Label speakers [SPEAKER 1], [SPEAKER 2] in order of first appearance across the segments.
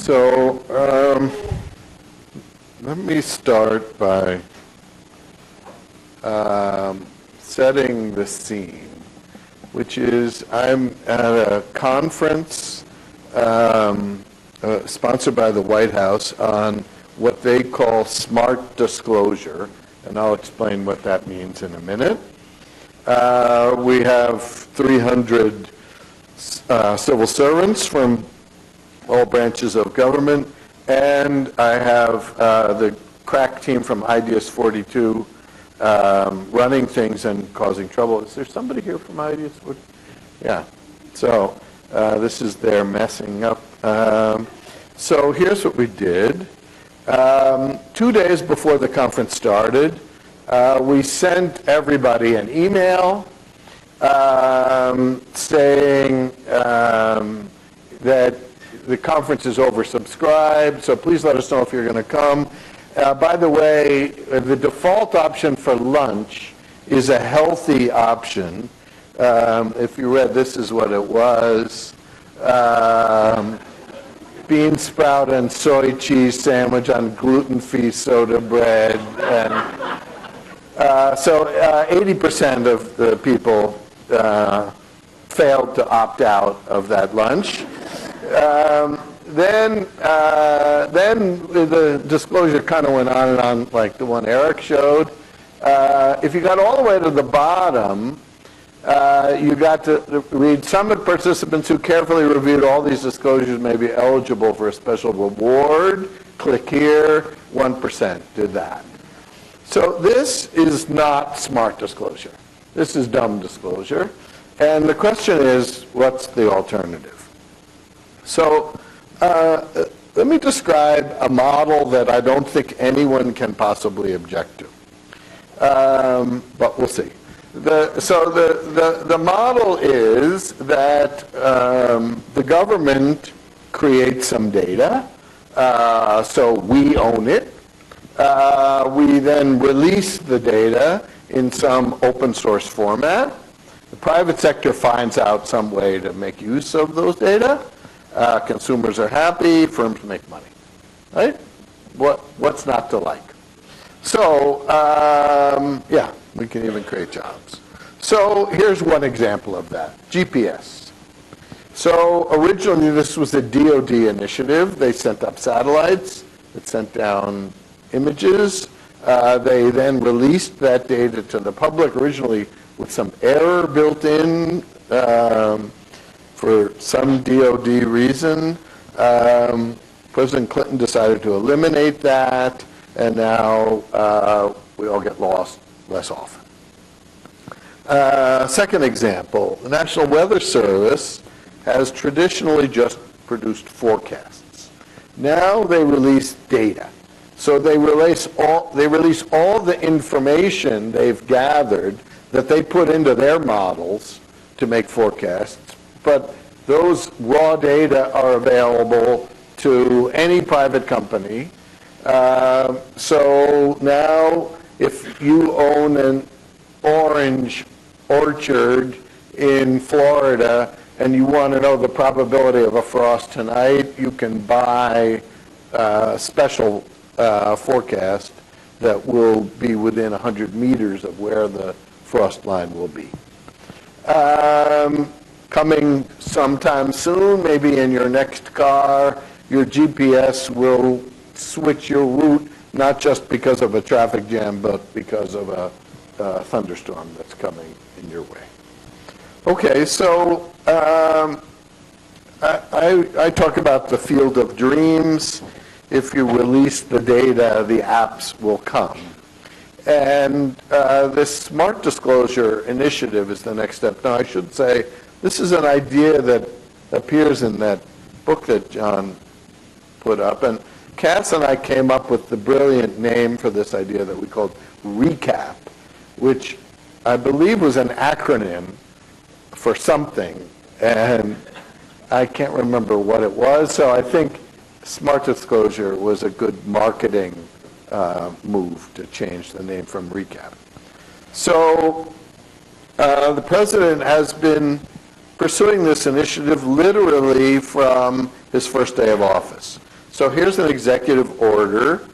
[SPEAKER 1] So let me start by setting the scene, which is I'm at a conference sponsored by the White House on what they call smart disclosure, and I'll explain what that means in a minute. We have 300 civil servants from all branches of government, and I have the crack team from Ideas 42 running things and causing trouble. Is there somebody here from Ideas 42? Yeah. So this is their messing up. So here's what we did. 2 days before the conference started, we sent everybody an email saying that the conference is oversubscribed, so please let us know if you're going to come. By the way, the default option for lunch is a healthy option. If you read, this is what it was. Bean sprout and soy cheese sandwich on gluten-free soda bread. And so 80% of the people failed to opt out of that lunch. Then the disclosure kind of went on and on, like the one Eric showed. If you got all the way to the bottom, you got to read, summit participants who carefully reviewed all these disclosures may be eligible for a special reward. Click here. 1% did that. So this is not smart disclosure. This is dumb disclosure. And the question is, what's the alternative? So let me describe a model that I don't think anyone can possibly object to. But we'll see. The model is that the government creates some data, so we own it. We then release the data in some open source format. The private sector finds out some way to make use of those data. Consumers are happy, firms make money, right? What's not to like? So, yeah, we can even create jobs. So here's one example of that, GPS. So originally this was a DoD initiative. They sent up satellites that sent down images. They then released that data to the public, originally with some error built in for some DoD reason. President Clinton decided to eliminate that, and now we all get lost less often. Second example, the National Weather Service has traditionally just produced forecasts. Now they release data. So they release all the information they've gathered that they put into their models to make forecasts, but those raw data are available to any private company. So now if you own an orange orchard in Florida and you want to know the probability of a frost tonight, you can buy a special forecast that will be within 100 meters of where the frost line will be. Coming sometime soon, maybe in your next car, your GPS will switch your route, not just because of a traffic jam, but because of a thunderstorm that's coming in your way. Okay, so I talk about the field of dreams. If you release the data, the apps will come. And this smart disclosure initiative is the next step. Now, I should say, this is an idea that appears in that book that John put up. And Cass and I came up with the brilliant name for this idea that we called RECAP, which I believe was an acronym for something. And I can't remember what it was. So I think smart disclosure was a good marketing move to change the name from RECAP. So the president has been pursuing this initiative literally from his first day of office. So here's an executive order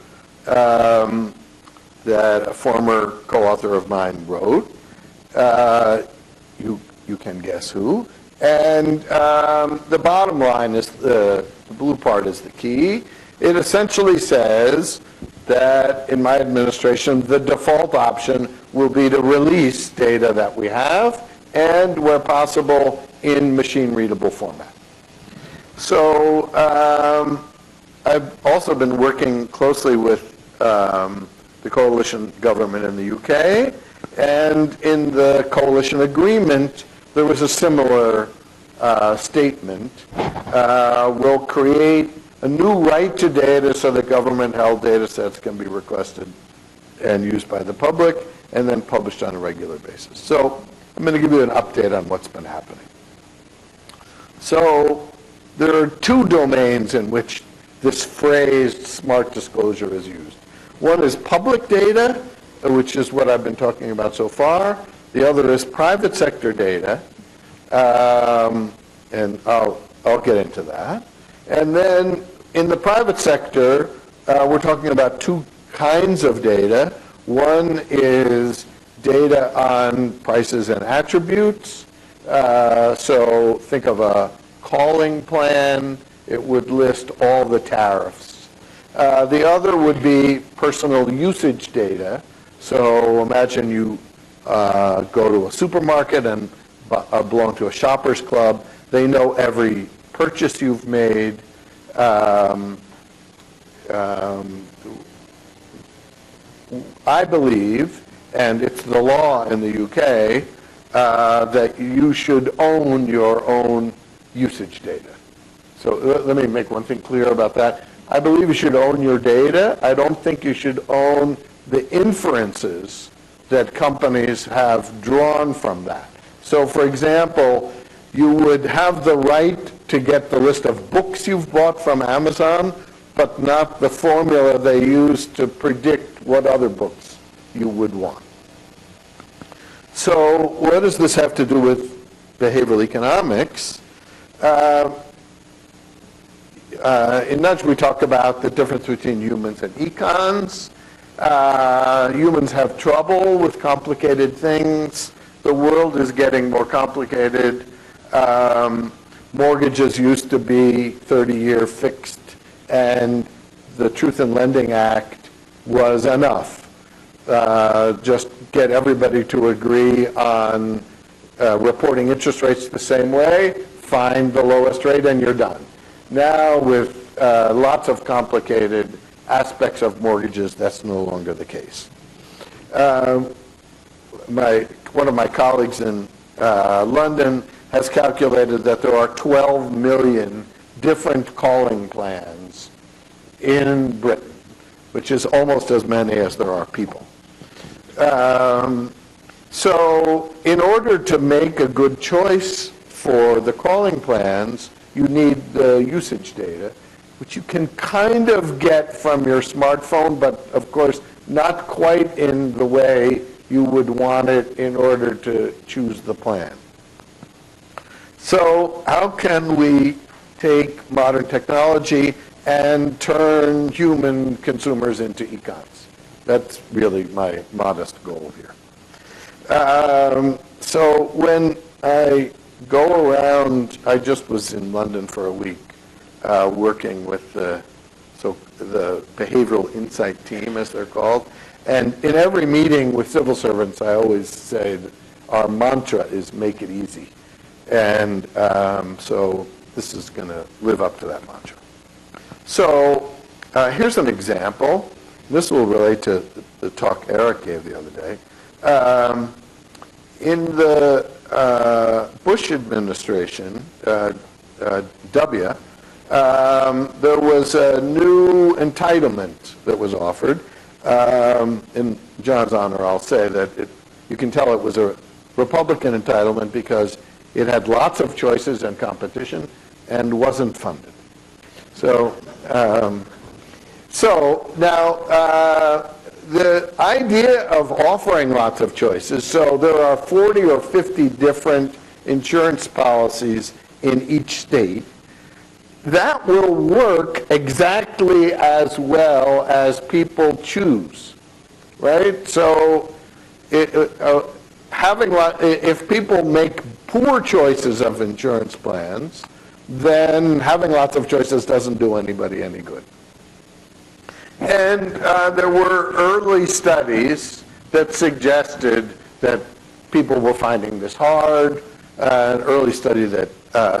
[SPEAKER 1] that a former co-author of mine wrote. You can guess who. And the bottom line is the blue part is the key. It essentially says that in my administration, the default option will be to release data that we have and, where possible, in machine-readable format. So I've also been working closely with the coalition government in the UK, and in the coalition agreement, there was a similar statement. We'll create a new right to data so that government-held data sets can be requested and used by the public, and then published on a regular basis. So I'm going to give you an update on what's been happening. So there are two domains in which this phrase smart disclosure is used. One is public data, which is what I've been talking about so far. The other is private sector data, and I'll get into that. And then in the private sector, we're talking about two kinds of data. One is data on prices and attributes. So think of a calling plan. It would list all the tariffs. The other would be personal usage data. So imagine you go to a supermarket and belong to a shoppers club. They know every purchase you've made. I believe, and it's the law in the UK, that you should own your own usage data. So let me make one thing clear about that. I believe you should own your data. I don't think you should own the inferences that companies have drawn from that. So for example, you would have the right to get the list of books you've bought from Amazon, but not the formula they use to predict what other books you would want. So what does this have to do with behavioral economics? In Nudge, we talk about the difference between humans and econs. Humans have trouble with complicated things. The world is getting more complicated. Mortgages used to be 30-year fixed, and the Truth in Lending Act was enough. Just get everybody to agree on reporting interest rates the same way, find the lowest rate, and you're done. Now, with lots of complicated aspects of mortgages, that's no longer the case. One of my colleagues in London has calculated that there are 12 million different calling plans in Britain, which is almost as many as there are people. So in order to make a good choice for the calling plans, you need the usage data, which you can kind of get from your smartphone, but of course not quite in the way you would want it in order to choose the plan. So how can we take modern technology and turn human consumers into econs? That's really my modest goal here. So when I go around, I just was in London for a week working with the behavioral insight team, as they're called. And in every meeting with civil servants, I always say that our mantra is make it easy. And so this is going to live up to that mantra. So here's an example. This will relate to the talk Eric gave the other day. In the Bush administration, W, there was a new entitlement that was offered. In John's honor, I'll say that you can tell it was a Republican entitlement because it had lots of choices and competition and wasn't funded. So, now the idea of offering lots of choices, so there are 40 or 50 different insurance policies in each state. that will work exactly as well as people choose, right? So if people make poor choices of insurance plans, then having lots of choices doesn't do anybody any good. And there were early studies that suggested that people were finding this hard. An early study that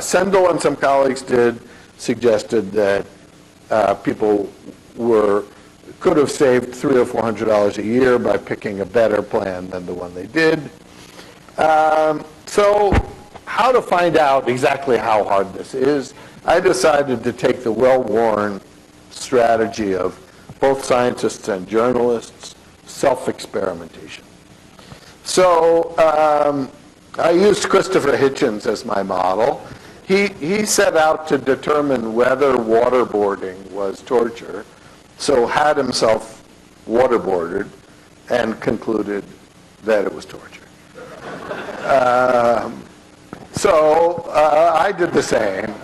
[SPEAKER 1] Sendel and some colleagues did suggested that people could have saved $300 or $400 a year by picking a better plan than the one they did. So how to find out exactly how hard this is, I decided to take the well-worn strategy of both scientists and journalists, self-experimentation. So I used Christopher Hitchens as my model. He set out to determine whether waterboarding was torture, so had himself waterboarded and concluded that it was torture. I did the same.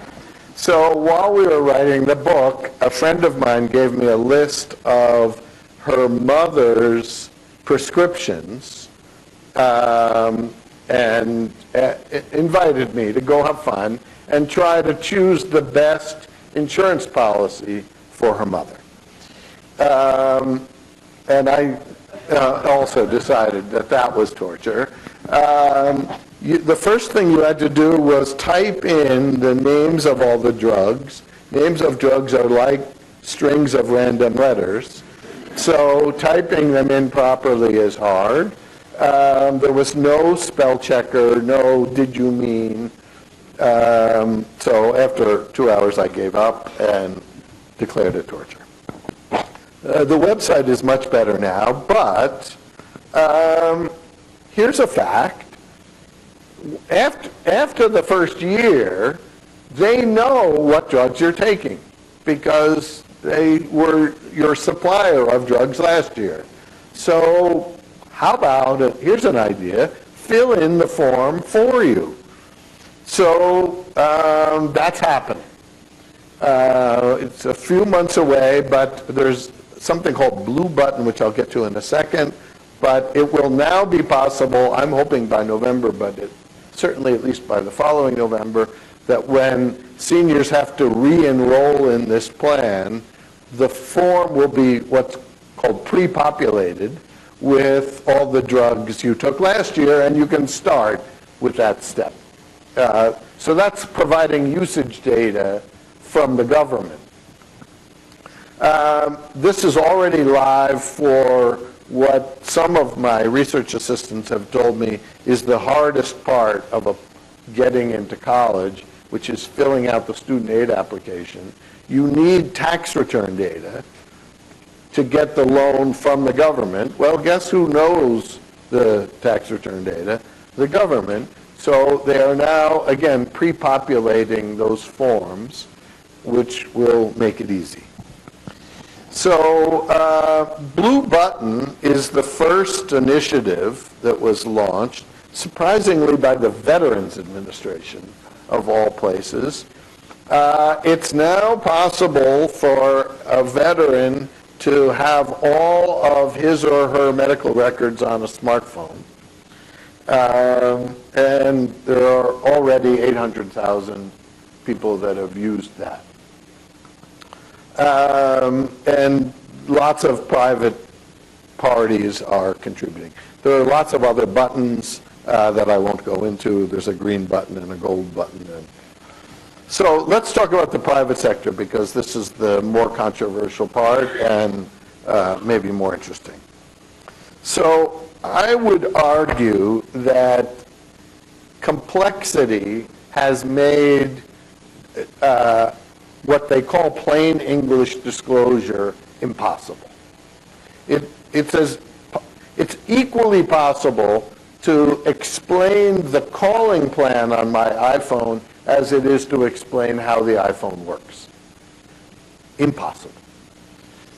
[SPEAKER 1] So while we were writing the book, a friend of mine gave me a list of her mother's prescriptions and invited me to go have fun and try to choose the best insurance policy for her mother. And I also decided that that was torture. The first thing you had to do was type in the names of all the drugs. Names of drugs are like strings of random letters. So typing them in properly is hard. There was no spell checker, no did you mean. So after 2 hours I gave up and declared it torture. The website is much better now, but here's a fact. After the first year, they know what drugs you're taking because they were your supplier of drugs last year. So how about, here's an idea, fill in the form for you. So that's happening. It's a few months away, but there's something called Blue Button, which I'll get to in a second. But it will now be possible, I'm hoping by November, but certainly at least by the following November, that when seniors have to re-enroll in this plan, the form will be what's called pre-populated with all the drugs you took last year, and you can start with that step. So that's providing usage data from the government. This is already live for what some of my research assistants have told me is the hardest part of getting into college, which is filling out the student aid application. You need tax return data to get the loan from the government. Well, guess who knows the tax return data? The government. So they are now, again, pre-populating those forms, which will make it easy. So Blue Button is the first initiative that was launched, surprisingly by the Veterans Administration, of all places. It's now possible for a veteran to have all of his or her medical records on a smartphone. And there are already 800,000 people that have used that. And lots of private parties are contributing. There are lots of other buttons that I won't go into. There's a green button and a gold button. So let's talk about the private sector because this is the more controversial part and maybe more interesting. So I would argue that complexity has made what they call plain English disclosure impossible. It's equally possible to explain the calling plan on my iPhone as it is to explain how the iPhone works. Impossible.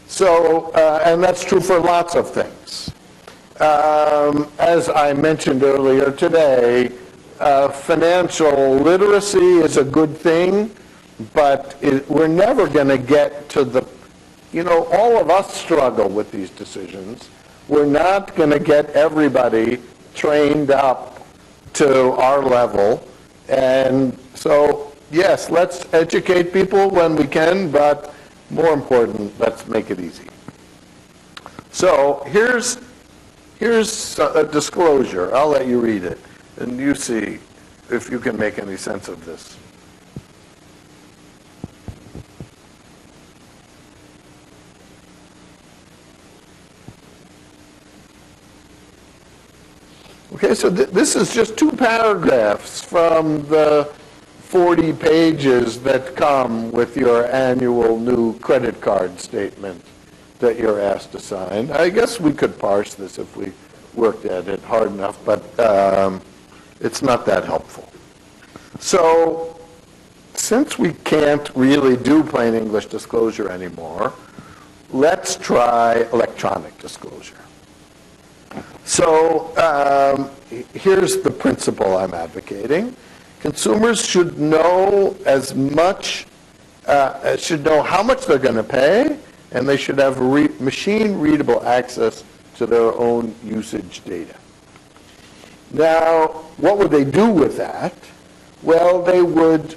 [SPEAKER 1] So, and that's true for lots of things. As I mentioned earlier today, financial literacy is a good thing. but we're never going to get to the, all of us struggle with these decisions. We're not going to get everybody trained up to our level. And so, yes, let's educate people when we can, but more important, let's make it easy. So here's a disclosure. I'll let you read it, and you see if you can make any sense of this. Okay, so this is just 2 paragraphs from the 40 pages that come with your annual new credit card statement that you're asked to sign. I guess we could parse this if we worked at it hard enough, but it's not that helpful. So since we can't really do plain English disclosure anymore, let's try electronic disclosure. So here's the principle I'm advocating. Consumers should know should know how much they're going to pay, and they should have machine-readable access to their own usage data. Now, what would they do with that? Well, they would,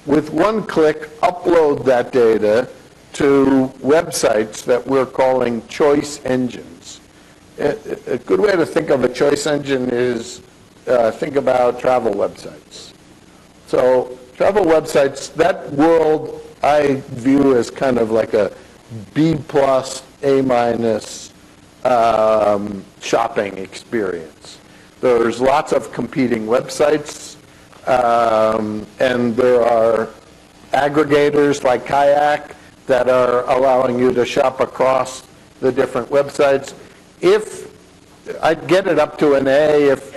[SPEAKER 1] with one click, upload that data to websites that we're calling choice engines. A good way to think of a choice engine is think about travel websites. So travel websites, that world I view as kind of like a B+, A- shopping experience. There's lots of competing websites, and there are aggregators like Kayak that are allowing you to shop across the different websites. If I'd get it up to an A if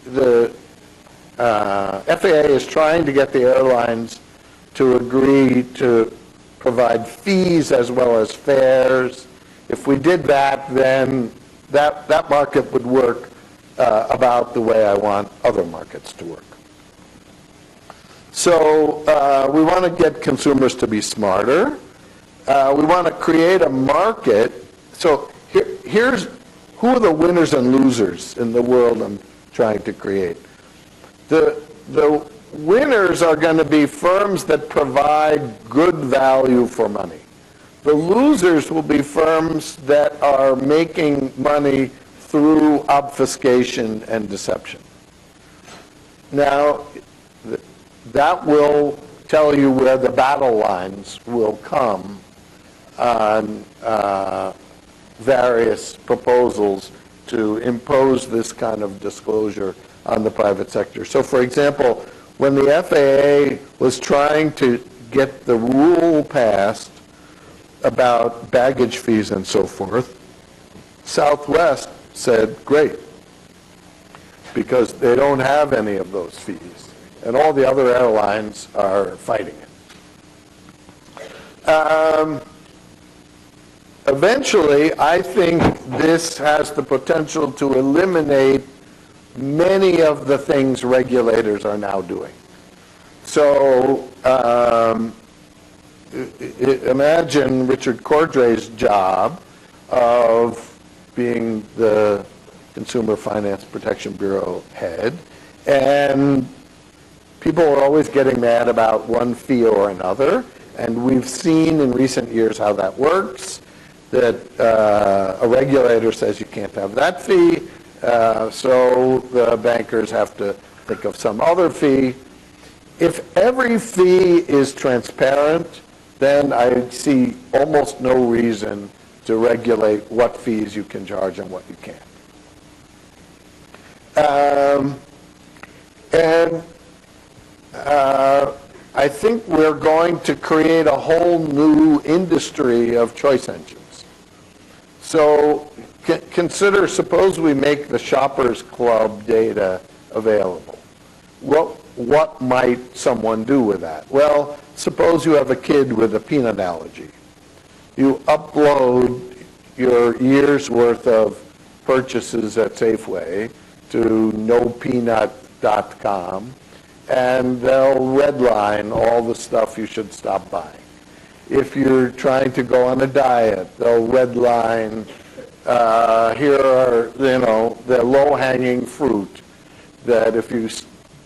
[SPEAKER 1] the FAA is trying to get the airlines to agree to provide fees as well as fares. If we did that, then that market would work about the way I want other markets to work. So we want to get consumers to be smarter. We want to create a market. So here's who are the winners and losers in the world I'm trying to create. The winners are going to be firms that provide good value for money. The losers will be firms that are making money through obfuscation and deception. Now, that will tell you where the battle lines will come on various proposals to impose this kind of disclosure on the private sector. So, for example, when the FAA was trying to get the rule passed about baggage fees and so forth, Southwest said, great, because they don't have any of those fees, and all the other airlines are fighting it. Eventually, I think this has the potential to eliminate many of the things regulators are now doing. So imagine Richard Cordray's job of being the Consumer Finance Protection Bureau head, and people are always getting mad about one fee or another, and we've seen in recent years how that works, that a regulator says you can't have that fee, so the bankers have to think of some other fee. If every fee is transparent, then I see almost no reason to regulate what fees you can charge and what you can't. I think we're going to create a whole new industry of choice engines. So consider, suppose we make the Shoppers Club data available. What might someone do with that? Well, suppose you have a kid with a peanut allergy. You upload your year's worth of purchases at Safeway to nopeanut.com, and they'll redline all the stuff you should stop buying. If you're trying to go on a diet, they'll redline, here are, the low-hanging fruit, that if you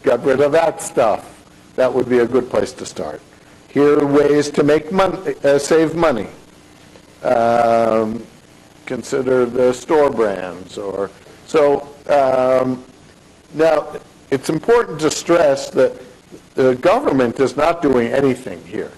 [SPEAKER 1] got rid of that stuff, that would be a good place to start. Here are ways to make money, save money. Consider the store brands. Now, it's important to stress that the government is not doing anything here.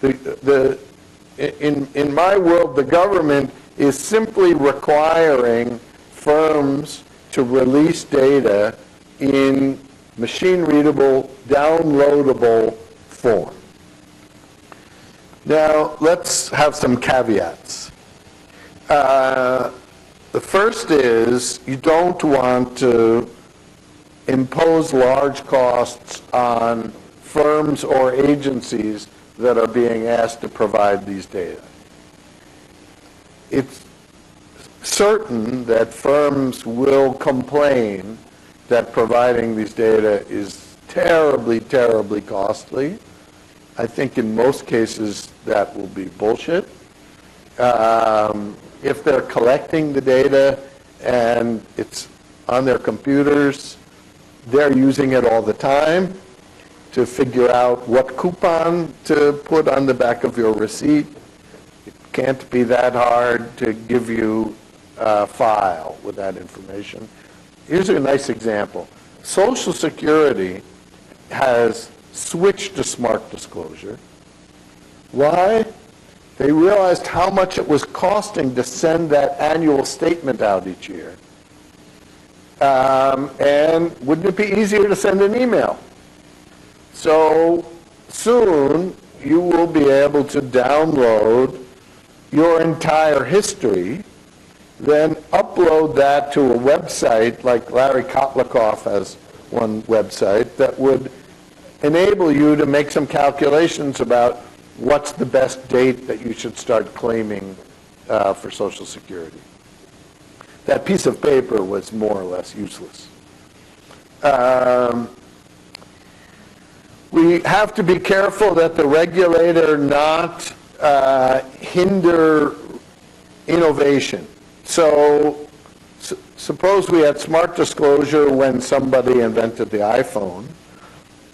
[SPEAKER 1] In my world, the government is simply requiring firms to release data in machine-readable, downloadable form. Now, let's have some caveats. The first is you don't want to impose large costs on firms or agencies that are being asked to provide these data. It's certain that firms will complain that providing these data is terribly, terribly costly. I think in most cases that will be bullshit. If they're collecting the data and it's on their computers, they're using it all the time to figure out what coupon to put on the back of your receipt. It can't be that hard to give you a file with that information. Here's a nice example. Social Security has switched to smart disclosure. Why? They realized how much it was costing to send that annual statement out each year. And wouldn't it be easier to send an email? So soon you will be able to download your entire history, then upload that to a website like Larry Kotlikoff has one website that would enable you to make some calculations about what's the best date that you should start claiming for Social Security. That piece of paper was more or less useless. We have to be careful that the regulator not hinder innovation. So suppose we had smart disclosure when somebody invented the iPhone,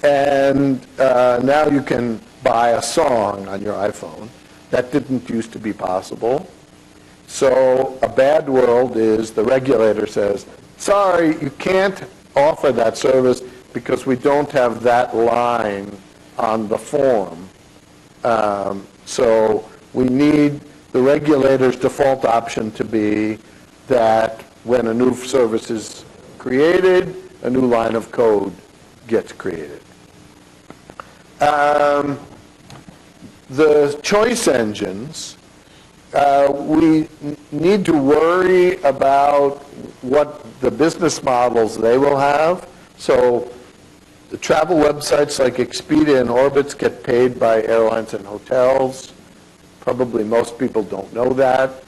[SPEAKER 1] and now you can buy a song on your iPhone. That didn't used to be possible. So a bad world is the regulator says, sorry, you can't offer that service because we don't have that line on the form. So we need the regulator's default option to be that when a new service is created, a new line of code gets created. The choice engines, we need to worry about what the business models they will have. So the travel websites like Expedia and Orbitz get paid by airlines and hotels. Probably most people don't know that.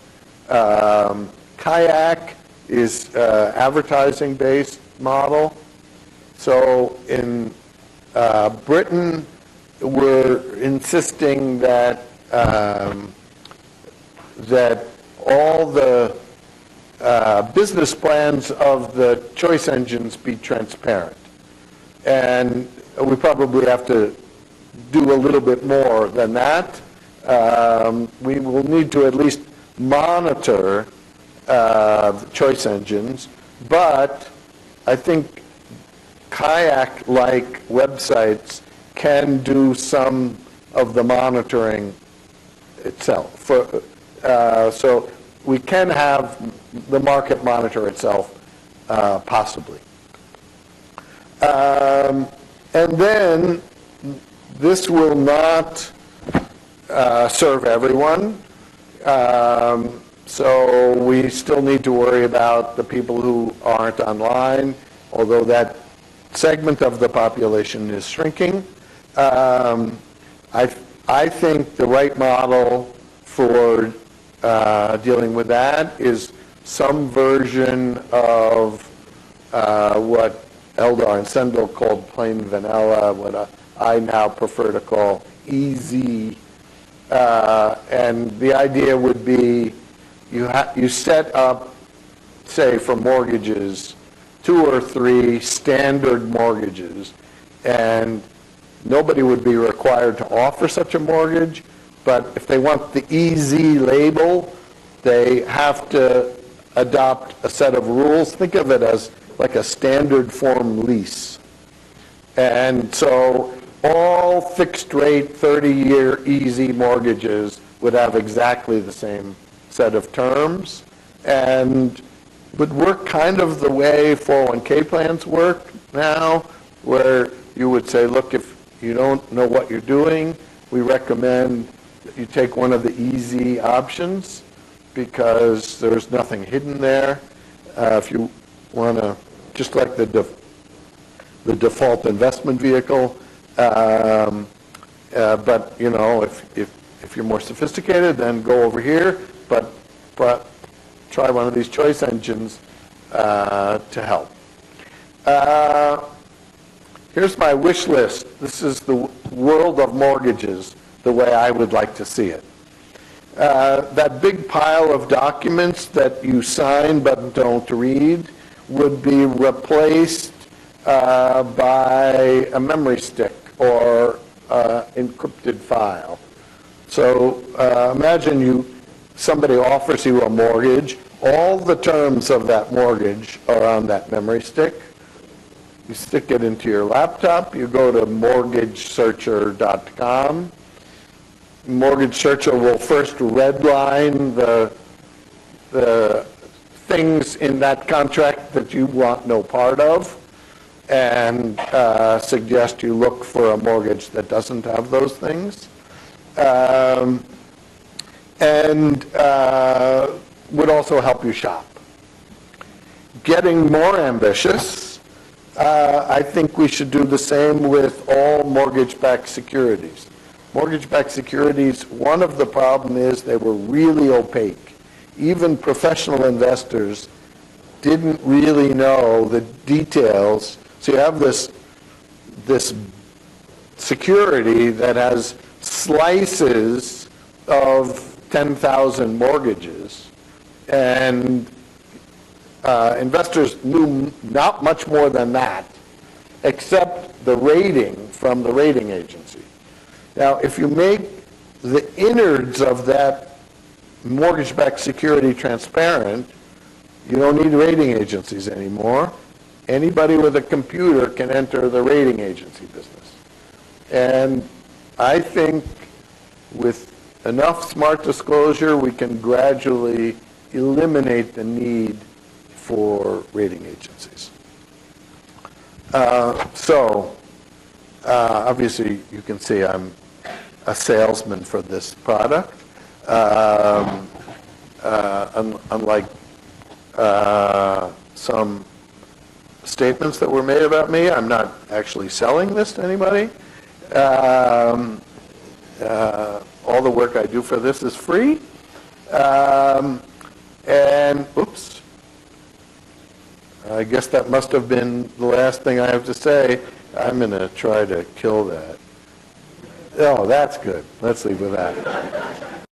[SPEAKER 1] Kayak is advertising-based model. So in Britain, we're insisting that that all the business plans of the choice engines be transparent. And we probably have to do a little bit more than that. We will need to at least monitor the choice engines, but I think Kayak-like websites can do some of the monitoring itself. So we can have the market monitor itself, possibly. And then this will not serve everyone. So we still need to worry about the people who aren't online, although that segment of the population is shrinking. I think the right model for dealing with that is some version of what Eldar and Sendel called plain vanilla, what I now prefer to call easy. And the idea would be you set up, say, for mortgages, 2 or 3 standard mortgages, and nobody would be required to offer such a mortgage, but if they want the easy label, they have to adopt a set of rules. Think of it as like a standard form lease. And so all fixed rate 30-year easy mortgages would have exactly the same set of terms and would work kind of the way 401k plans work now, where you would say, look, if you don't know what you're doing, we recommend that you take one of the easy options because there's nothing hidden there. If you want to, just like the default investment vehicle, but you know, if you're more sophisticated, then go over here, but try one of these choice engines to help. Here's my wish list. This is the world of mortgages, the way I would like to see it. That big pile of documents that you sign but don't read would be replaced by a memory stick or encrypted file. So imagine somebody offers you a mortgage. All the terms of that mortgage are on that memory stick. You stick it into your laptop. You go to mortgagesearcher.com. Mortgage Searcher will first redline the things in that contract that you want no part of and suggest you look for a mortgage that doesn't have those things. And would also help you shop. Getting more ambitious, I think we should do the same with all mortgage-backed securities. Mortgage-backed securities, one of the problems is they were really opaque. Even professional investors didn't really know the details. So you have this security that has slices of 10,000 mortgages, and investors knew not much more than that, except the rating from the rating agency. Now, if you make the innards of that mortgage-backed security transparent, you don't need rating agencies anymore. Anybody with a computer can enter the rating agency business. And I think with enough smart disclosure, we can gradually eliminate the need for rating agencies. Obviously, you can see I'm a salesman for this product. Unlike some statements that were made about me, I'm not actually selling this to anybody. All the work I do for this is free. And, oops, I guess that must have been the last thing I have to say. I'm going to try to kill that. Oh, that's good. Let's leave with that.